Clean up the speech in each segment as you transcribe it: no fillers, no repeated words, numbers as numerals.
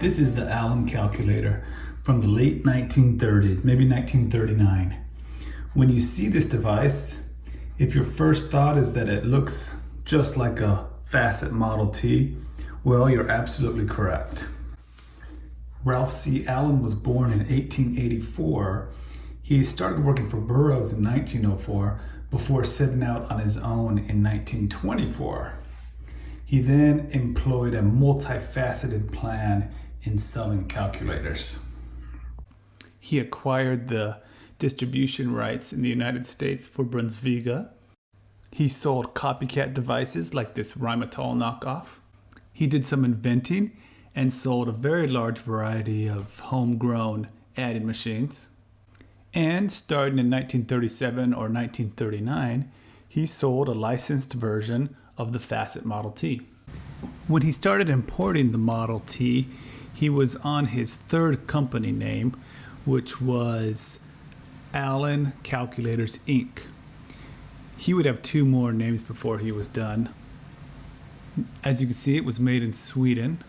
This is the Allen calculator from the late 1930s, maybe 1939. When you see this device, if your first thought is that it looks just like a Facet Model T, well, you're absolutely correct. Ralph C. Allen was born in 1884. He started working for Burroughs in 1904 before setting out on his own in 1924. He then employed a multifaceted plan in selling calculators. He acquired the distribution rights in the United States for Brunsviga. He sold copycat devices like this Rheinmetall knockoff. He did some inventing and sold a very large variety of homegrown adding machines. And starting in 1937 or 1939, he sold a licensed version of the Facet Model T. When he started importing the Model T, he was on his third company name, which was Allen Calculators, Inc. He would have two more names before he was done. As you can see, it was made in Sweden.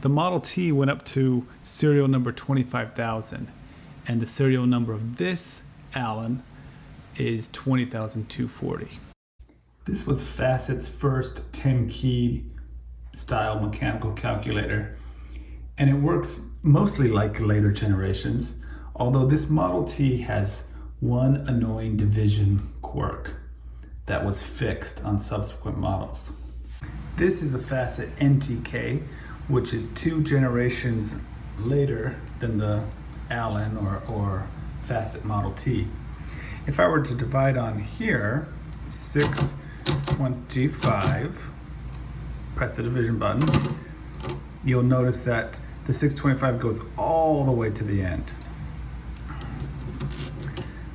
The Model T went up to serial number 25,000, and the serial number of this Allen is 20,240. This was Facet's first 10-key style mechanical calculator, and it works mostly like later generations, although this Model T has one annoying division quirk that was fixed on subsequent models. This is a Facet NTK, which is 2 generations later than the Allen or Facet Model T. If I were to divide on here, 625, press the division button, you'll notice that the 625 goes all the way to the end.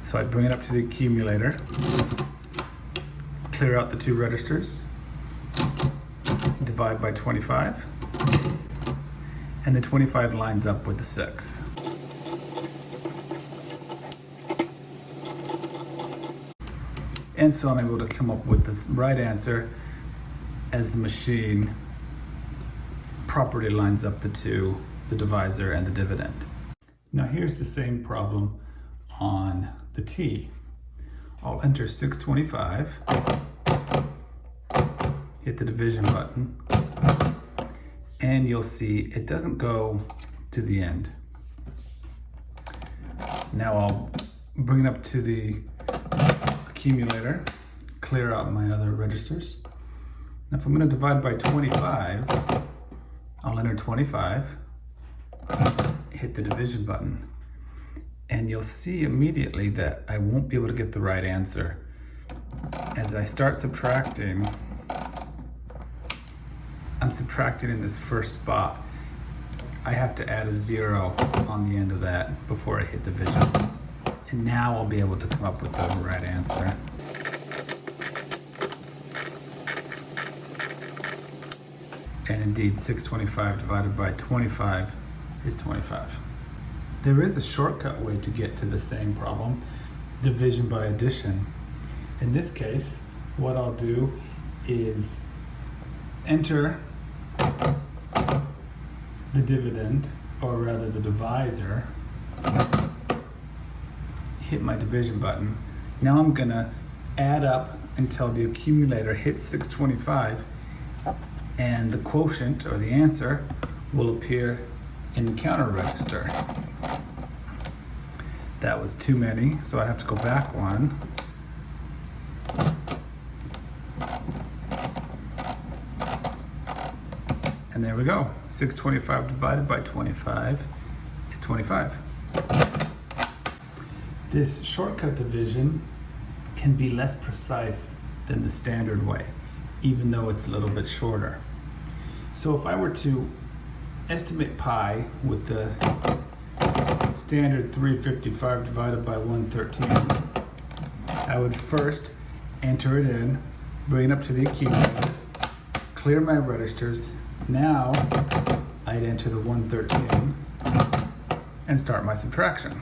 So I bring it up to the accumulator, clear out the 2 registers, divide by 25, and the 25 lines up with the 6. And so I'm able to come up with this right answer as the machine properly lines up the 2, the divisor and the dividend. Now here's the same problem on the T. I'll enter 625, hit the division button, and you'll see it doesn't go to the end. Now I'll bring it up to the accumulator, clear out my other registers. Now if I'm going to divide by 25, I'll enter 25, hit the division button, and you'll see immediately that I won't be able to get the right answer. As I start subtracting, I'm subtracting in this first spot. I have to add a 0 on the end of that before I hit division. And now I'll be able to come up with the right answer. And indeed, 625 divided by 25 is 25. There is a shortcut way to get to the same problem, division by addition. In this case, what I'll do is enter the dividend, or rather the divisor, hit my division button. Now I'm gonna add up until the accumulator hits 625, and the quotient, or the answer, will appear in the counter register. That was too many, so I have to go back one. And there we go. 625 divided by 25 is 25. This shortcut division can be less precise than the standard way, even though it's a little bit shorter. So if I were to estimate pi with the standard 355 divided by 113, I would first enter it in, bring it up to the accumulator, clear my registers. Now I'd enter the 113 and start my subtraction.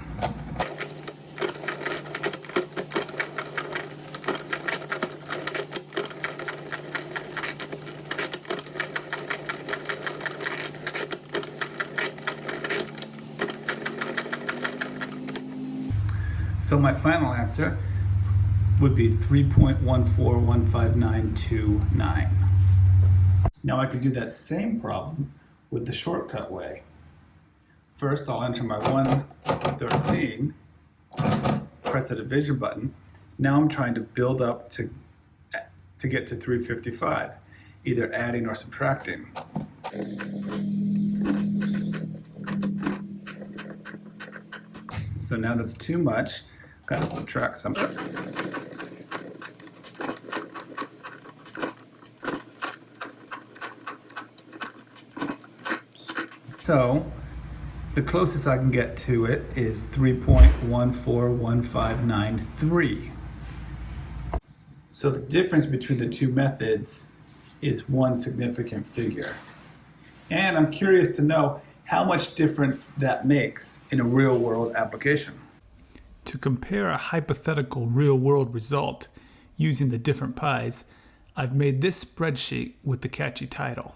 So my final answer would be 3.1415929. Now I could do that same problem with the shortcut way. First, I'll enter my 113, press the division button. Now I'm trying to build up to get to 355, either adding or subtracting. So now that's too much. Got to subtract something. So the closest I can get to it is 3.141593. So the difference between the two methods is one significant figure. And I'm curious to know how much difference that makes in a real-world application. To compare a hypothetical real-world result using the different pies, I've made this spreadsheet with the catchy title.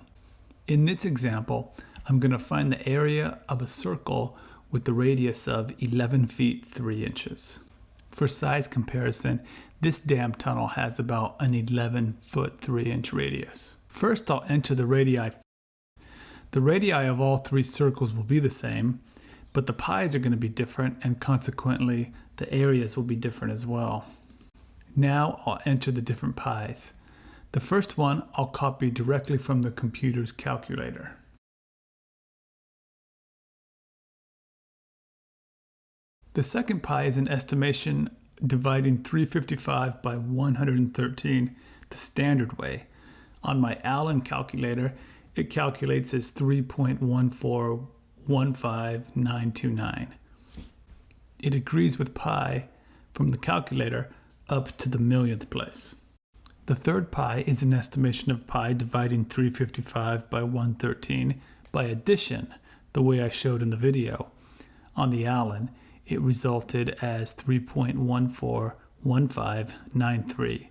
In this example, I'm going to find the area of a circle with the radius of 11 feet 3 inches. For size comparison, this dam tunnel has about an 11 foot 3 inch radius. First, I'll enter the radii. The radii of all three circles will be the same, but the pies are going to be different, and consequently the areas will be different as well. Now I'll enter the different pies. The first one I'll copy directly from the computer's calculator. The second pi is an estimation dividing 355 by 113 the standard way. On my Allen calculator, it calculates as 3.1415929. It agrees with pi from the calculator up to the millionth place. The third pi is an estimation of pi dividing 355 by 113 by addition, the way I showed in the video. On the Allen, it resulted as 3.141593,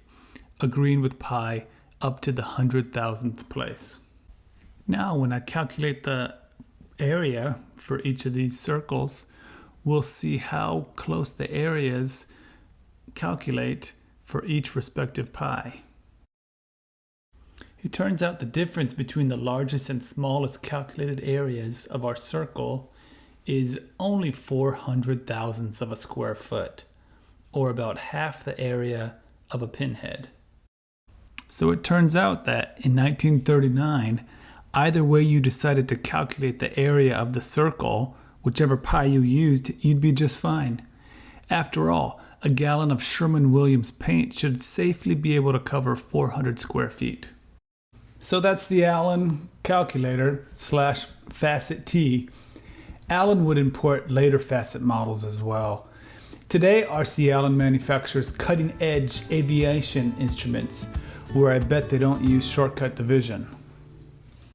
agreeing with pi up to the 100,000th place. Now, when I calculate the area for each of these circles, we'll see how close the areas calculate for each respective pi. It turns out the difference between the largest and smallest calculated areas of our circle is only 400 thousandths of a square foot, or about half the area of a pinhead. So it turns out that in 1939, either way you decided to calculate the area of the circle, whichever pi you used, you'd be just fine. After all, a gallon of Sherwin-Williams paint should safely be able to cover 400 square feet. So that's the Allen calculator / Facet T. Allen would import later facet models as well. Today, RC Allen manufactures cutting-edge aviation instruments, where I bet they don't use shortcut division.